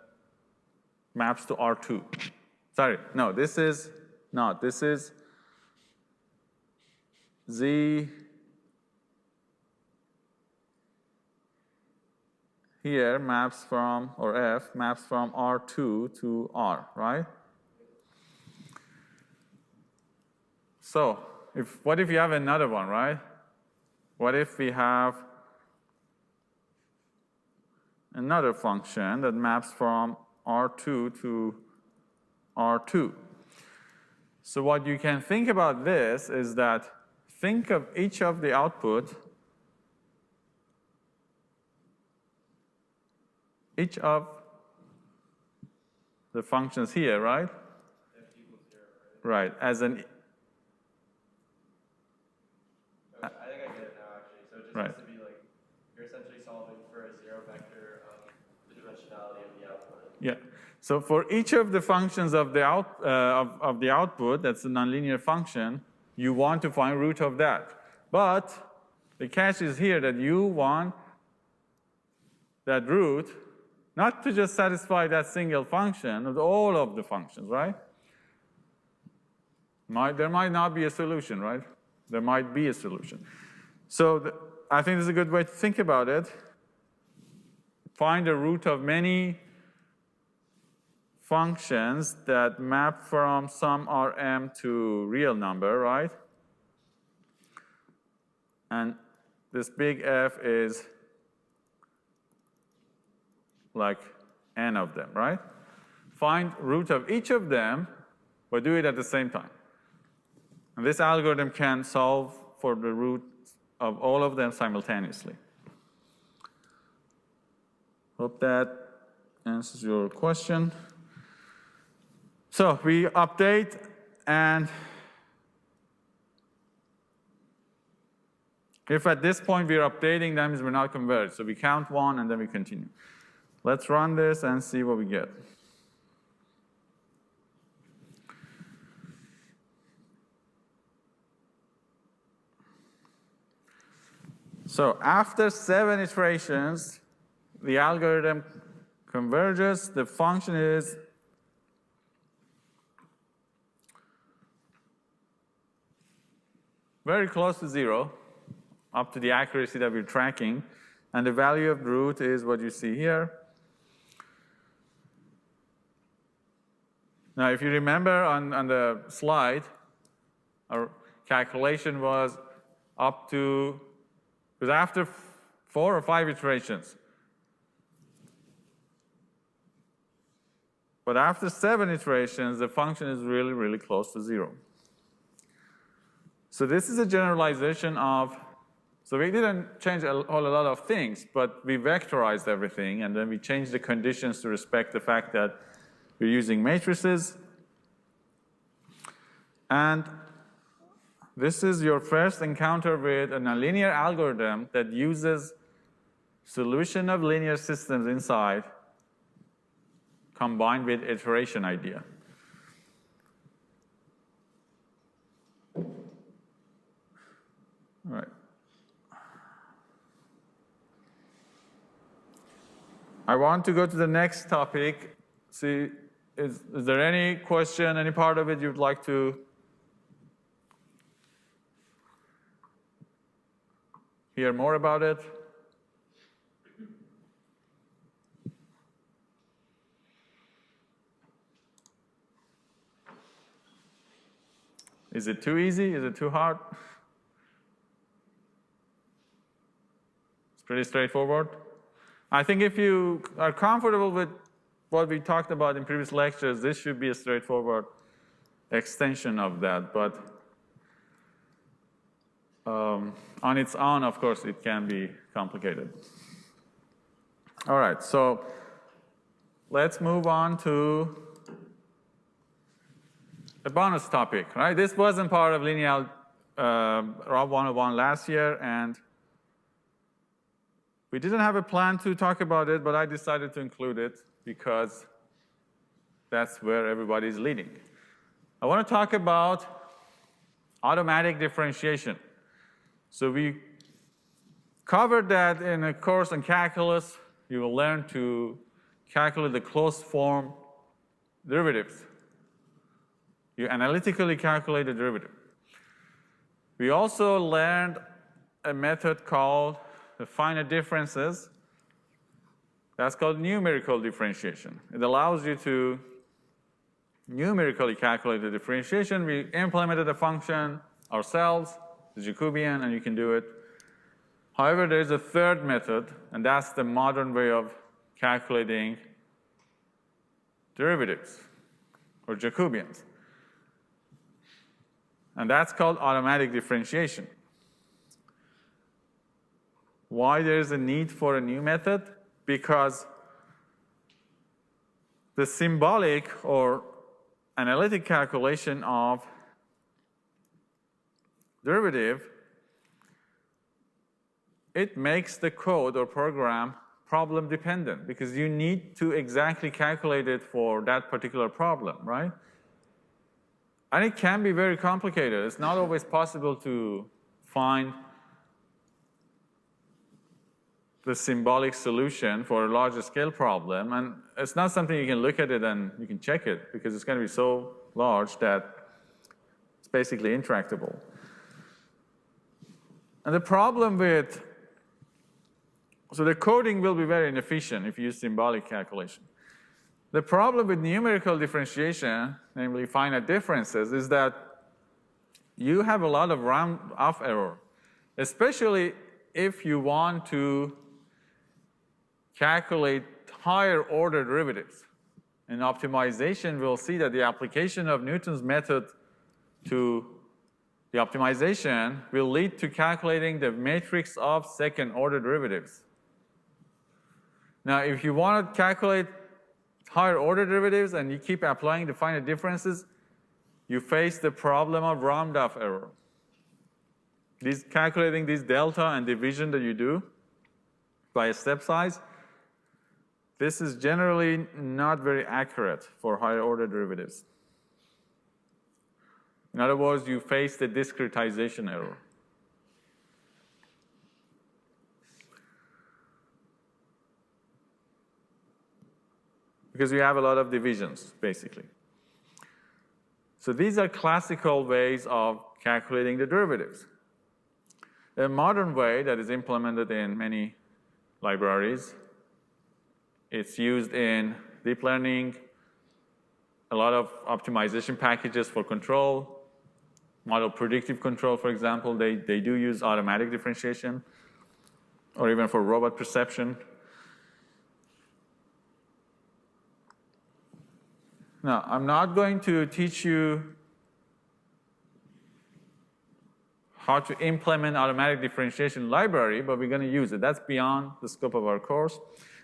maps to R2. Sorry, no, this is not. This is z here maps from, or f maps from R2 to R, right? So, what if you have another one, right? What if we have another function that maps from R2 to R2? So what you can think about this is that think of each of the output, each of the functions here, right? Right, as an I think I get it now, actually. So it just has to be like, you're essentially solving for a zero vector of the two-dimensionality of the output. Yeah. So for each of the functions of the output, that's a nonlinear function, you want to find root of that. But the catch is here that you want that root not to just satisfy that single function, but all of the functions, right? There might not be a solution, right? There might be a solution. So I think this is a good way to think about it. Find the root of many functions that map from some Rm to real number, right? And this big F is like n of them, right? Find root of each of them, but do it at the same time. And this algorithm can solve for the root of all of them simultaneously. Hope that answers your question. So we update, and if at this point we're updating, that means we're not converged. So we count one and then we continue. Let's run this and see what we get. So after 7 iterations, the algorithm converges. The function is very close to 0, up to the accuracy that we're tracking. And the value of the root is what you see here. Now, if you remember on the slide, our calculation was up to, it was after 4 or 5 iterations. But after 7 iterations, the function is really, really close to 0. So this is a generalization of, so we didn't change a whole lot of things, but we vectorized everything, and then we changed the conditions to respect the fact that we're using matrices. And this is your first encounter with a nonlinear algorithm that uses solution of linear systems inside combined with iteration idea. All right. I want to go to the next topic. See, is there any question, any part of it you'd like to hear more about it? Is it too easy? Is it too hard? It's pretty straightforward. I think if you are comfortable with what we talked about in previous lectures, this should be a straightforward extension of that. But on its own, of course, it can be complicated. All right, so let's move on to a bonus topic, right? This wasn't part of Linear Rob 101 last year, and we didn't have a plan to talk about it, but I decided to include it because that's where everybody's leading. I want to talk about automatic differentiation. So we covered that in a course on calculus. You will learn to calculate the closed form derivatives. You analytically calculate the derivative. We also learned a method called the finite differences. That's called numerical differentiation. It allows you to numerically calculate the differentiation. We implemented a function ourselves, the Jacobian, and you can do it. However, there's a third method, and that's the modern way of calculating derivatives, or Jacobians. And that's called automatic differentiation. Why there's a need for a new method? Because the symbolic or analytic calculation of derivative, it makes the code or program problem dependent because you need to exactly calculate it for that particular problem, right? And it can be very complicated. It's not always possible to find the symbolic solution for a larger scale problem. And it's not something you can look at it and you can check it because it's going to be so large that it's basically intractable. And the problem with, so the coding will be very inefficient if you use symbolic calculation. The problem with numerical differentiation, namely finite differences, is that you have a lot of round-off error, especially if you want to calculate higher order derivatives. In optimization, we'll see that the application of Newton's method to the optimization will lead to calculating the matrix of second order derivatives. Now, if you want to calculate higher order derivatives and you keep applying the finite differences, you face the problem of round-off error. Calculating this delta and division that you do by a step size, this is generally not very accurate for higher order derivatives. In other words, you face the discretization error. Because you have a lot of divisions, basically. So these are classical ways of calculating the derivatives. A modern way that is implemented in many libraries, it's used in deep learning, a lot of optimization packages for control, model predictive control, for example, they do use automatic differentiation, or even for robot perception. Now, I'm not going to teach you how to implement automatic differentiation library, but we're going to use it. That's beyond the scope of our course.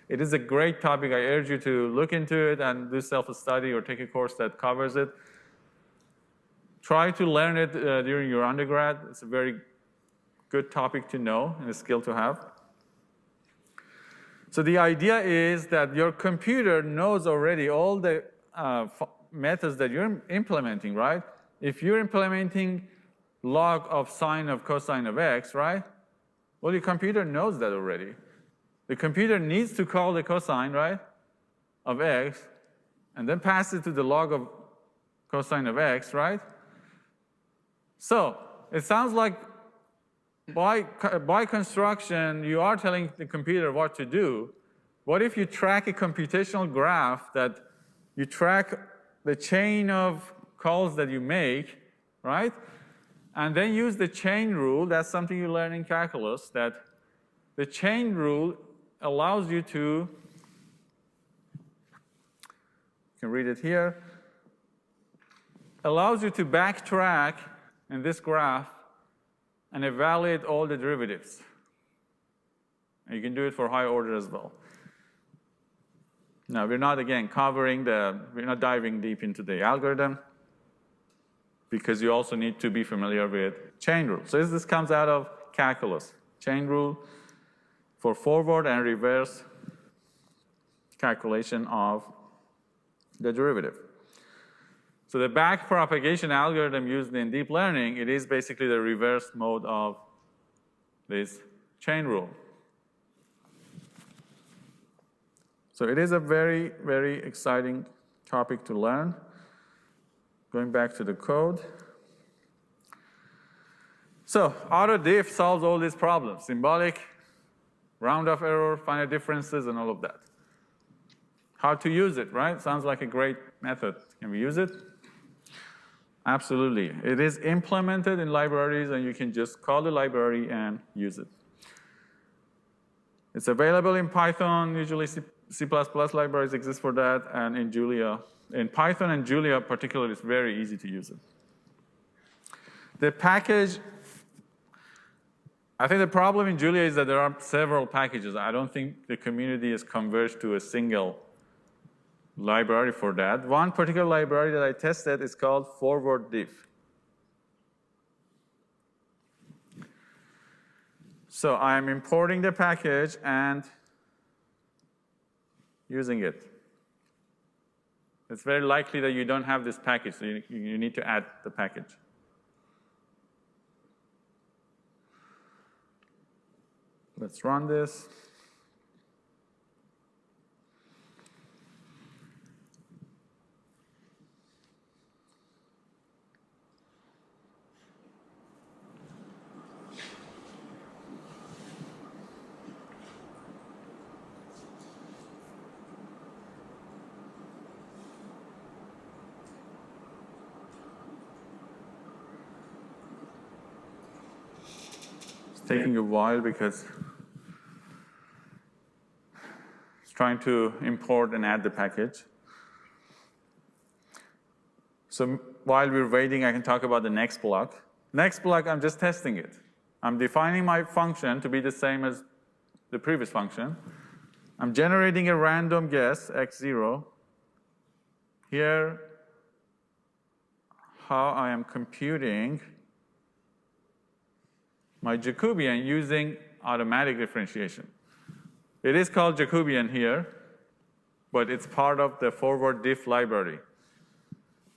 It is a great topic. I urge you to look into it and do self-study or take a course that covers it. Try to learn it during your undergrad. It's a very good topic to know and a skill to have. So the idea is that your computer knows already all the methods that you're implementing, right? If you're implementing log of sine of cosine of x, right? Well, your computer knows that already. The computer needs to call the cosine, right, of x, and then pass it to the log of cosine of x, right? So it sounds like by construction, you are telling the computer what to do. What if you track a computational graph that you track the chain of calls that you make, right? And then use the chain rule. That's something you learn in calculus, that the chain rule allows you to, you can read it here, allows you to backtrack in this graph and evaluate all the derivatives. And you can do it for higher order as well. Now, we're not, again, we're not diving deep into the algorithm because you also need to be familiar with chain rule. So this comes out of calculus. Chain rule for forward and reverse calculation of the derivative. So the backpropagation algorithm used in deep learning, it is basically the reverse mode of this chain rule. So it is a very, very exciting topic to learn. Going back to the code. So AutoDiff solves all these problems: symbolic, round-off error, finite differences, and all of that. How to use it, right? Sounds like a great method. Can we use it? Absolutely. It is implemented in libraries, and you can just call the library and use it. It's available in Python. Usually C++ libraries exist for that, and in Julia. In Python and Julia particularly, it's very easy to use it. The package, I think the problem in Julia is that there are several packages. I don't think the community has converged to a single library for that. One particular library that I tested is called forwarddiff. So I'm importing the package and using it. It's very likely that you don't have this package, so you need to add the package. Let's run this. Taking a while because it's trying to import and add the package. So while we're waiting, I can talk about the next block. Next block, I'm just testing it. I'm defining my function to be the same as the previous function. I'm generating a random guess, x0. Here, how I am computing my Jacobian using automatic differentiation. It is called Jacobian here, but it's part of the forward diff library.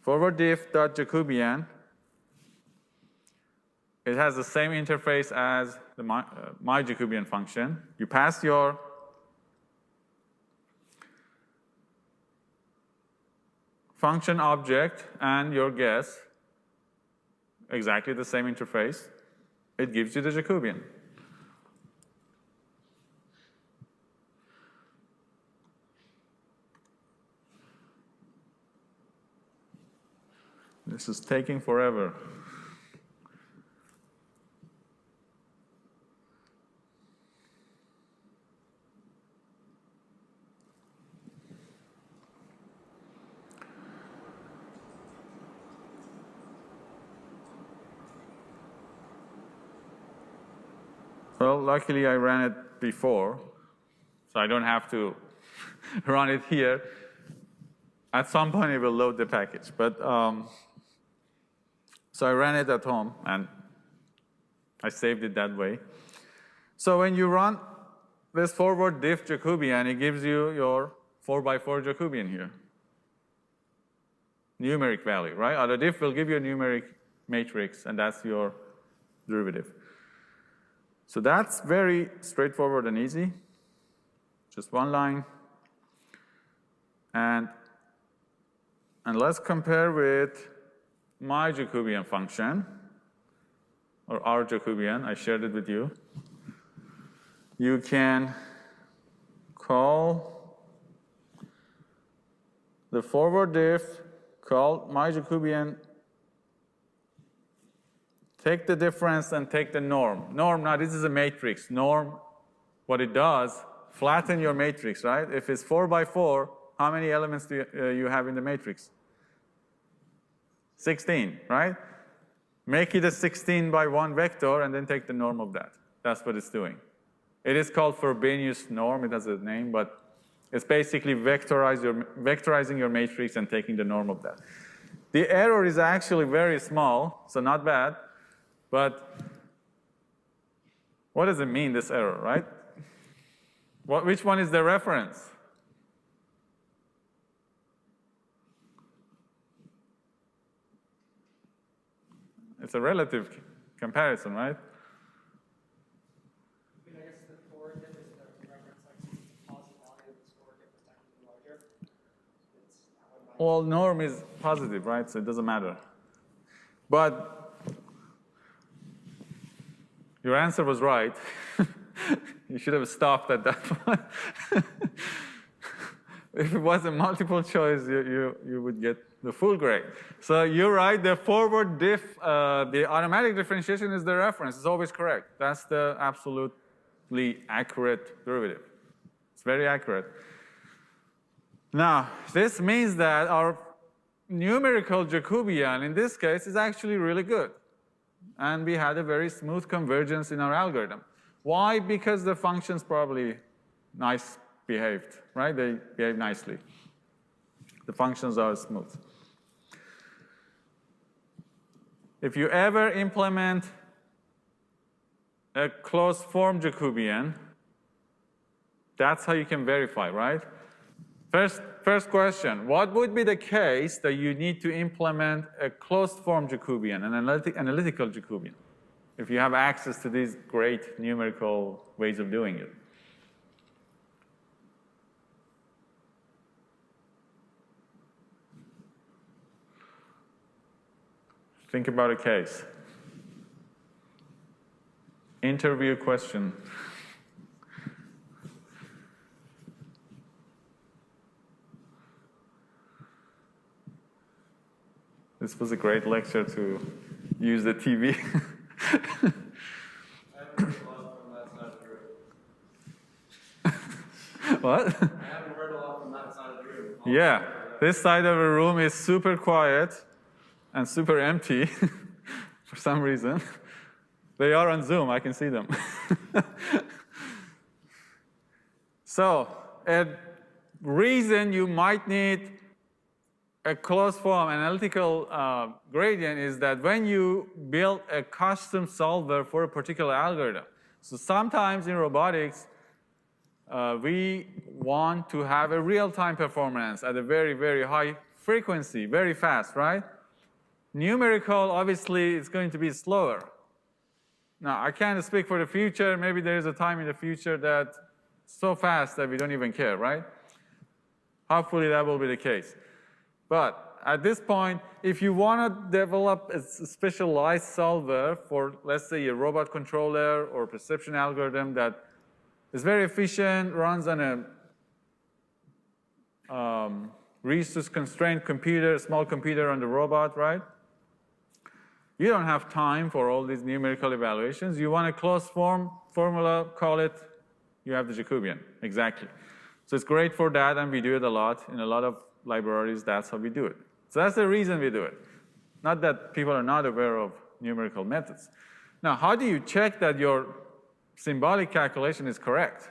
Forward diff.jacobian, it has the same interface as the my Jacobian function. You pass your function object and your guess, exactly the same interface. It gives you the Jacobian. This is taking forever. Well, luckily I ran it before, so I don't have to run it here. At some point it will load the package, but so I ran it at home and I saved it that way. So when you run this forward diff Jacobian, it gives you your 4x4 Jacobian here. Numeric value, right? Auto diff will give you a numeric matrix, and that's your derivative. So that's very straightforward and easy. Just one line. And let's compare with my Jacobian function, or our Jacobian. I shared it with you. You can call the forward diff, call my Jacobian, take the difference and take the norm. Norm, now this is a matrix. Norm, what it does, flatten your matrix, right? If it's 4x4, how many elements do you have in the matrix? 16, right? Make it a 16x1 vector and then take the norm of that. That's what it's doing. It is called Frobenius norm. It has a name, but it's basically vectorizing your matrix and taking the norm of that. The error is actually very small, so not bad. But what does it mean, this error, right? Which one is the reference? It's a relative comparison, right? I guess the forward diff is the reference, like positive value of the forward diff is technically larger. It's that one. Well, norm is positive, right? So it doesn't matter. But your answer was right. You should have stopped at that point. If it was a multiple choice, you would get the full grade. So you're right, the forward diff, the automatic differentiation is the reference. It's always correct. That's the absolutely accurate derivative. It's very accurate. Now, this means that our numerical Jacobian, in this case, is actually really good. And we had a very smooth convergence in our algorithm. Why? Because the functions probably nice behaved, right? They behave nicely. The functions are smooth. If you ever implement a closed form Jacobian, that's how you can verify, right? First question, what would be the case that you need to implement a closed form Jacobian, an analytical Jacobian, if you have access to these great numerical ways of doing it? Think about a case. Interview question. This was a great lecture to use the TV. I haven't heard a lot from that side of the room. What? I haven't heard a lot from that side of the room. Yeah, this side of the room is super quiet and super empty for some reason. They are on Zoom, I can see them. So, a reason you might need a closed form analytical gradient is that when you build a custom solver for a particular algorithm. So sometimes in robotics, we want to have a real-time performance at a very, very high frequency, very fast, right? Numerical, obviously, is going to be slower. Now, I can't speak for the future. Maybe there is a time in the future that's so fast that we don't even care, right? Hopefully, that will be the case. But at this point, if you want to develop a specialized solver for, let's say, a robot controller or perception algorithm that is very efficient, runs on a resource-constrained computer, small computer on the robot, right? You don't have time for all these numerical evaluations. You want a closed form formula, call it, you have the Jacobian, exactly. So it's great for that, and we do it a lot. In a lot of libraries, that's how we do it. So that's the reason we do it. Not that people are not aware of numerical methods. Now, how do you check that your symbolic calculation is correct?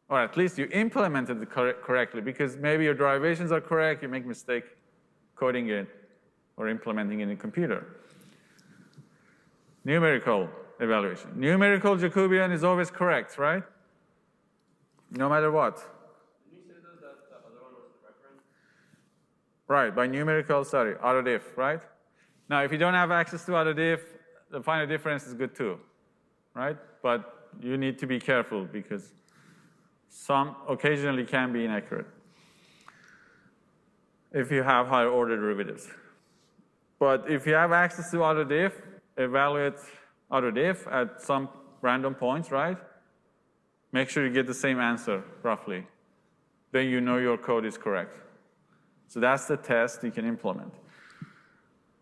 Or at least you implemented it correctly, because maybe your derivations are correct, you make a mistake coding it or implementing it in a computer. Numerical evaluation. Numerical Jacobian is always correct, right? No matter what. Didn't you say though that the other one was the reference? Right, by numerical, sorry, autodiff, right? Now, if you don't have access to autodiff, the final difference is good too, right? But you need to be careful because some occasionally can be inaccurate if you have higher order derivatives. But if you have access to autodiff, evaluate autodiff at some random points, right? Make sure you get the same answer, roughly. Then you know your code is correct. So that's the test you can implement.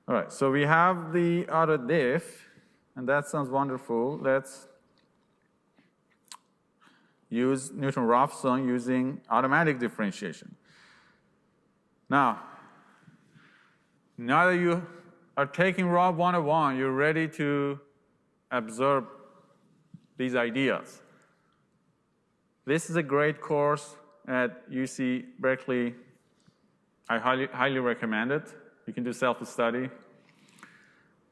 All right, so we have the autodiff, and that sounds wonderful. Let's use Newton-Raphson using automatic differentiation. Now that you are taking Rob 101, you're ready to absorb these ideas. This is a great course at UC Berkeley. I highly recommend it. You can do self-study.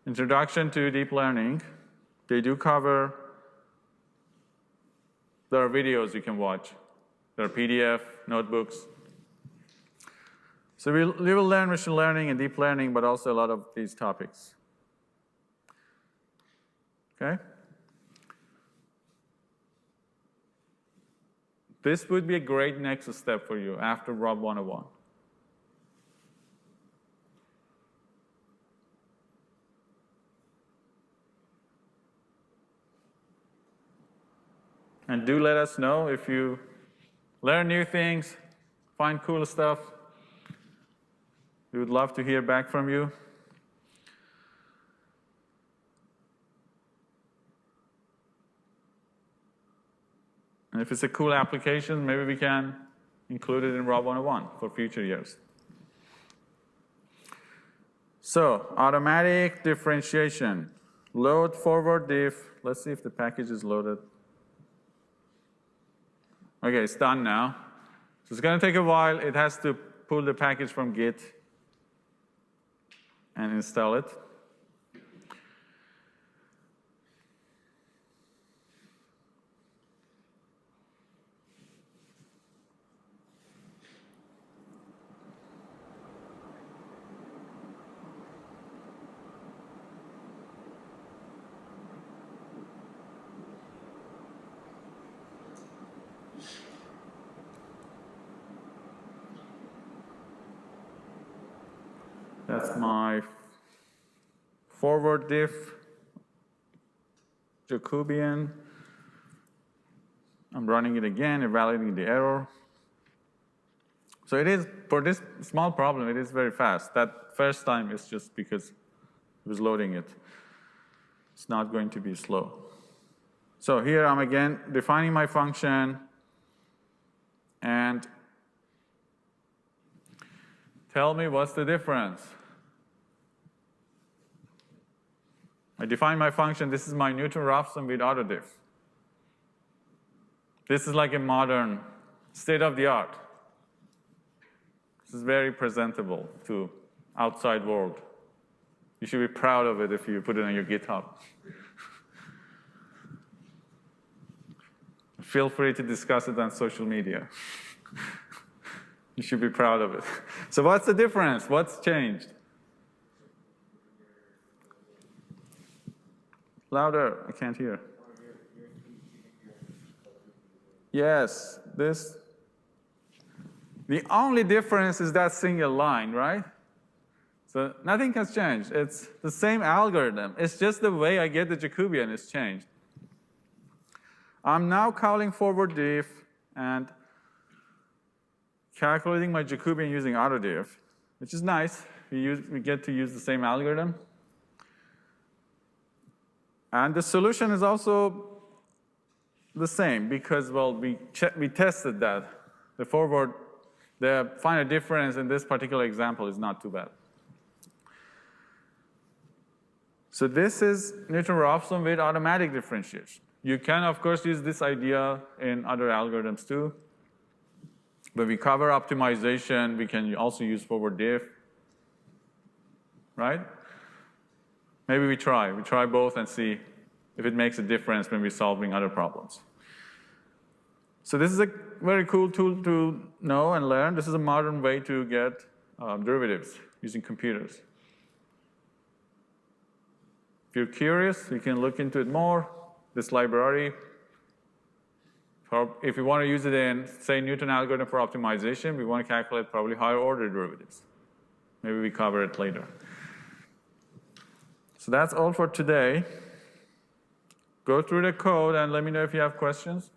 Introduction to Deep Learning. They do cover, there are videos you can watch. There are PDF, notebooks. So we will learn machine learning and deep learning, but also a lot of these topics. Okay? This would be a great next step for you after Rob 101. And do let us know if you learn new things, find cool stuff. We would love to hear back from you. And if it's a cool application, maybe we can include it in Rob 101 for future years. So, automatic differentiation. Load forward diff. Let's see if the package is loaded. Okay, it's done now. So it's going to take a while. It has to pull the package from Git and install it. That's my forward diff, Jacobian. I'm running it again, evaluating the error. So it is, for this small problem, it is very fast. That first time is just because it was loading it. It's not going to be slow. So here I'm again defining my function and tell me what's the difference. I define my function. This is my Newton-Raphson with autodiff. This is like a modern, state-of-the-art. This is very presentable to outside world. You should be proud of it if you put it on your GitHub. Feel free to discuss it on social media. You should be proud of it. So what's the difference? What's changed? Louder, I can't hear. Yes, this. The only difference is that single line, right? So nothing has changed. It's the same algorithm. It's just the way I get the Jacobian is changed. I'm now calling forward diff and calculating my Jacobian using autodiff, which is nice. We get to use the same algorithm. And the solution is also the same because, well, we tested that. The forward, the final difference in this particular example is not too bad. So this is Newton-Raphson with automatic differentiation. You can, of course, use this idea in other algorithms too. When we cover optimization, we can also use forward diff, right? Maybe we try both and see if it makes a difference when we're solving other problems. So this is a very cool tool to know and learn. This is a modern way to get derivatives using computers. If you're curious, you can look into it more. This library, if you want to use it in, say, Newton algorithm for optimization, we want to calculate probably higher order derivatives. Maybe we cover it later. So that's all for today. Go through the code and let me know if you have questions.